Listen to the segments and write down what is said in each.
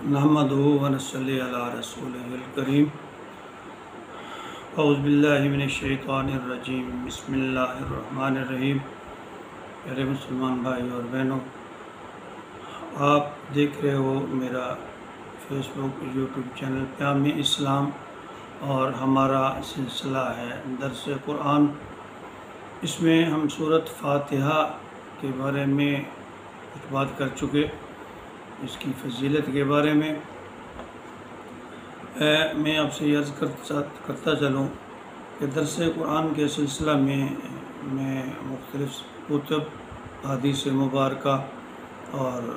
نحمدہ ونصلی علی رسولہ الکریم اعوذ باللہ من الشیطان الرجیم بسم اللہ الرحمن الرحیم۔ پیارے مسلمان بھائی اور بہنوں، آپ دیکھ رہے ہو میرا فیس بک یوٹیوب چینل پیام اسلام، اور ہمارا سلسلہ ہے درس قرآن۔ اس میں ہم سورۃ فاتحہ کے بارے میں کچھ بات کر چکے، اس کی فضیلت کے بارے میں۔ میں آپ سے عرض کرتا چلوں کہ درس قرآن کے سلسلہ میں مختلف کتب، حدیث مبارکہ اور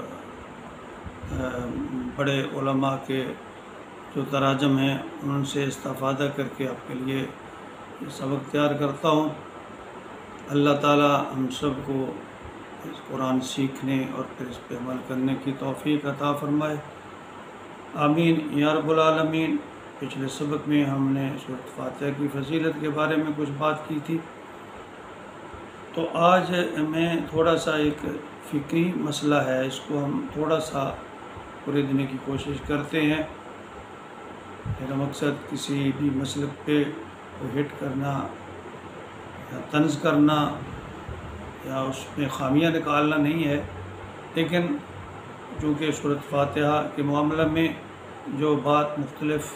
بڑے علماء کے جو تراجم ہیں ان سے استفادہ کر کے آپ کے لیے سبق تیار کرتا ہوں۔ اللہ تعالی ہم سب کو اس قرآن سیکھنے اور پھر اس پہ عمل کرنے کی توفیق عطا فرمائے، آمین یا رب العالمین۔ پچھلے سبق میں ہم نے سورۃ فاتحہ کی فضیلت کے بارے میں کچھ بات کی تھی، تو آج میں تھوڑا سا ایک فقہی مسئلہ ہے، اس کو ہم تھوڑا سا خریدنے کی کوشش کرتے ہیں۔ میرا مقصد کسی بھی مسلک پہ ہٹ کرنا یا طنز کرنا یا اس میں خامیاں نکالنا نہیں ہے، لیکن چونکہ سورۃ فاتحہ کے معاملہ میں جو بات مختلف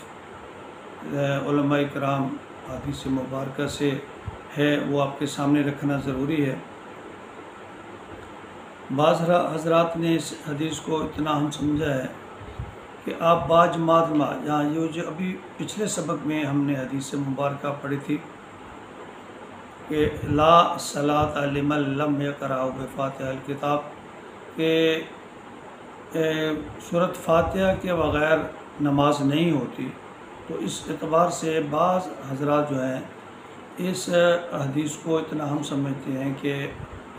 علماء کرام حدیث مبارکہ سے ہے وہ آپ کے سامنے رکھنا ضروری ہے۔ بعض حضرات نے اس حدیث کو اتنا ہم سمجھا ہے کہ آپ باجماعت جہاں یہ جو ابھی پچھلے سبق میں ہم نے حدیث مبارکہ پڑھی تھی کہ لا صلاۃ لمن لم یقرأ بفاتحہ الکتاب، کہ سورۃ فاتحہ کے بغیر نماز نہیں ہوتی، تو اس اعتبار سے بعض حضرات جو ہیں اس حدیث کو اتنا ہم سمجھتے ہیں کہ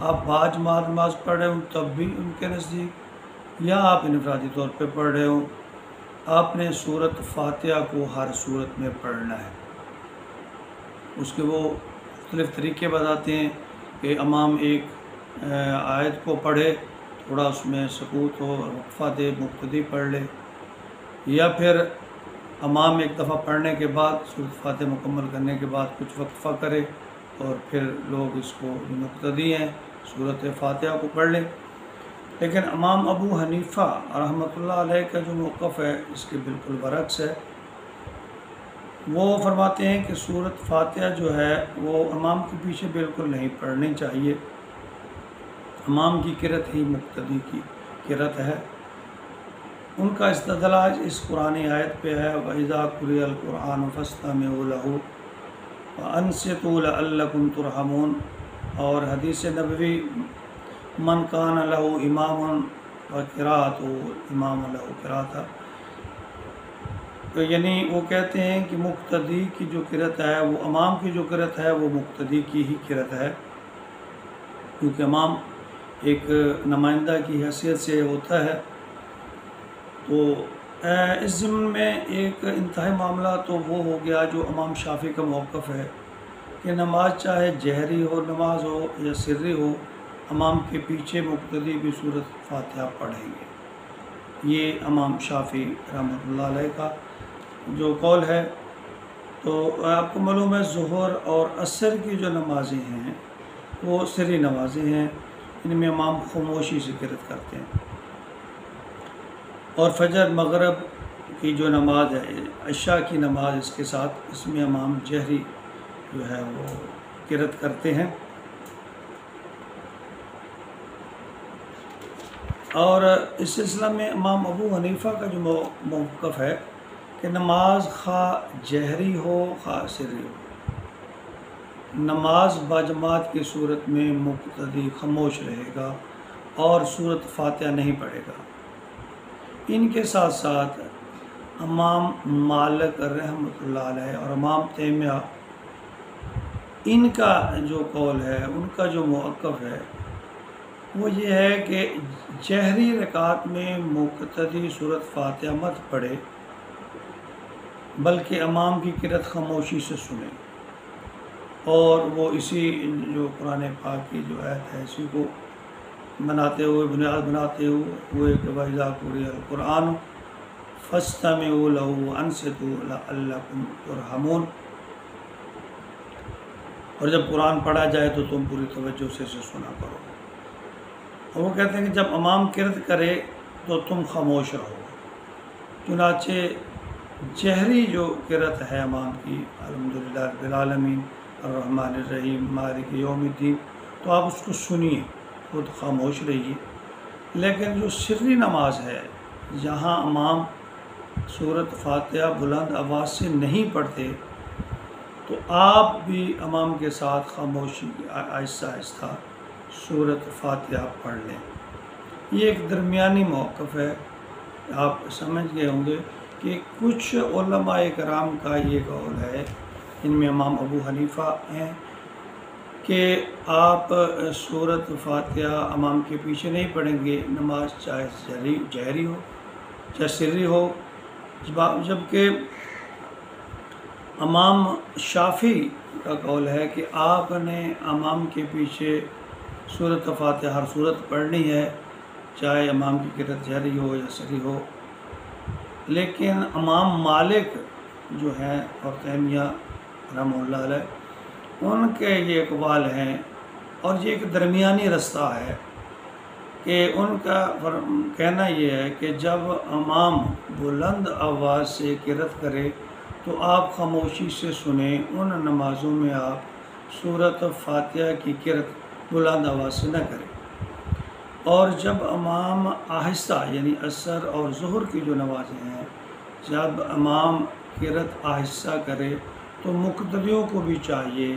آپ باجماعت نماز پڑھ رہے ہوں تب بھی ان کے نزدیک، یا آپ انفرادی طور پہ پڑھ رہے ہوں، آپ نے سورۃ فاتحہ کو ہر صورت میں پڑھنا ہے۔ اس کے وہ مختلف طریقے بتاتے ہیں کہ امام ایک آیت کو پڑھے، تھوڑا اس میں سکوت ہو، وقفہ دے، مقتدی پڑھ لے، یا پھر امام ایک دفعہ پڑھنے کے بعد سورۃ فاتحہ مکمل کرنے کے بعد کچھ وقفہ کرے اور پھر لوگ اس کو جو مقتدی ہیں سورۃ فاتحہ کو پڑھ لیں۔ لیکن امام ابو حنیفہ رحمۃ اللہ علیہ کا جو موقف ہے اس کے بالکل برعکس ہے۔ وہ فرماتے ہیں کہ سورۃ فاتحہ جو ہے وہ امام کے پیچھے بالکل نہیں پڑھنی چاہیے، امام کی قرأت ہی مقتدی کی قرأت ہے۔ ان کا استدلال اس قرآن آیت پہ ہے وَإِذَا قُرِئَ الْقُرْآنُ فَاسْتَمِعُوا لَهُ وَأَنصِتُوا لَعَلَّكُمْ تُرْحَمُونَ، اور حدیث نبوی من کان لہ امام وقراءۃ امام لہ قراءۃ، تو یعنی وہ کہتے ہیں کہ مقتدی کی جو قرأت ہے وہ امام کی جو قرأت ہے وہ مقتدی کی ہی قرأت ہے، کیونکہ امام ایک نمائندہ کی حیثیت سے ہوتا ہے۔ تو اس ضمن میں ایک انتہائی معاملہ تو وہ ہو گیا جو امام شافعی کا موقف ہے کہ نماز چاہے جہری ہو نماز ہو یا سری ہو، امام کے پیچھے مقتدی بھی سورۃ فاتحہ پڑھیں گے۔ یہ امام شافعی رحمۃ اللہ علیہ کا جو قول ہے۔ تو آپ کو معلوم ہے ظہر اور عصر کی جو نمازیں ہیں وہ سری نمازیں ہیں، ان میں امام خاموشی سے قرأت کرتے ہیں، اور فجر مغرب کی جو نماز ہے عشاء کی نماز اس کے ساتھ، اس میں امام جہری جو ہے وہ قرأت کرتے ہیں۔ اور اس سلسلہ میں امام ابو حنیفہ کا جو موقف ہے کہ نماز خواہ جہری ہو خواہ سری ہو، نماز باجماعت کی صورت میں مقتدی خاموش رہے گا اور سورۃ فاتحہ نہیں پڑھے گا۔ ان کے ساتھ ساتھ امام مالک رحمۃ اللہ علیہ اور امام تیمیہ، ان کا جو قول ہے، ان کا جو موقف ہے وہ یہ ہے کہ جہری رکعت میں مقتدی سورۃ فاتحہ مت پڑھے، بلکہ امام کی قرأت خاموشی سے سنے، اور وہ اسی جو قرآن پاک کی جو آیت ہے اسی کو بناتے ہوئے بنیاد بناتے ہوئے کہ وَإِذَا قُرِئَ الْقُرْآنُ فاستمعوا له وانصتوا لعلکم ترحمون۔ اور جب قرآن پڑھا جائے تو تم پوری توجہ سے اسے سنا کرو۔ اور وہ کہتے ہیں کہ جب امام قرأت کرے تو تم خاموش رہو۔ چنانچہ جہری جو قرأت ہے امام کی، الحمدللہ رب العالمین الرحمن الرحیم مالک یوم الدین، تو آپ اس کو سنیے، خود خاموش رہیے۔ لیکن جو سری نماز ہے، جہاں امام سورۃ فاتحہ بلند آواز سے نہیں پڑھتے، تو آپ بھی امام کے ساتھ خاموشی آہستہ آہستہ سورۃ فاتحہ پڑھ لیں۔ یہ ایک درمیانی موقف ہے۔ آپ سمجھ گئے ہوں گے کہ کچھ علماء کرام کا یہ قول ہے، ان میں امام ابو حنیفہ ہیں، کہ آپ سورۃ فاتحہ امام کے پیچھے نہیں پڑھیں گے، نماز چاہے جہری ہو چاہے سری ہو، جبکہ امام شافعی کا قول ہے کہ آپ نے امام کے پیچھے سورۃ فاتحہ ہر صورت پڑھنی ہے، چاہے امام کی قرأت جہری ہو یا سری ہو۔ لیکن امام مالک جو ہیں اور تیمیہ رحمہ اللہ علیہ، ان کے یہ اقوال ہیں، اور یہ ایک درمیانی رستہ ہے کہ ان کا کہنا یہ ہے کہ جب امام بلند آواز سے قرأت کرے تو آپ خاموشی سے سنیں، ان نمازوں میں آپ سورۃ فاتحہ کی قرأت بلند آواز سے نہ کریں۔ اور جب امام آہستہ، یعنی عصر اور ظہر کی جو نمازیں ہیں، جب امام قرأت آہستہ کرے تو مقتدیوں کو بھی چاہیے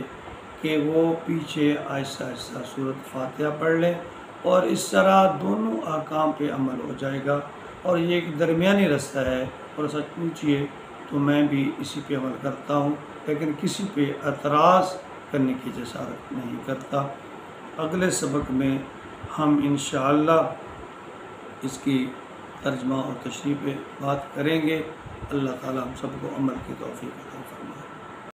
کہ وہ پیچھے آہستہ آہستہ سورۃ فاتحہ پڑھ لیں، اور اس طرح دونوں احکام پہ عمل ہو جائے گا۔ اور یہ ایک درمیانی رستہ ہے، اور سچ پوچھیے تو میں بھی اسی پہ عمل کرتا ہوں، لیکن کسی پہ اعتراض کرنے کی جسارت نہیں کرتا۔ اگلے سبق میں ہم انشاءاللہ اس کی ترجمہ اور تشریح پہ بات کریں گے۔ اللہ تعالیٰ ہم سب کو عمل کی توفیق عطا فرمائے۔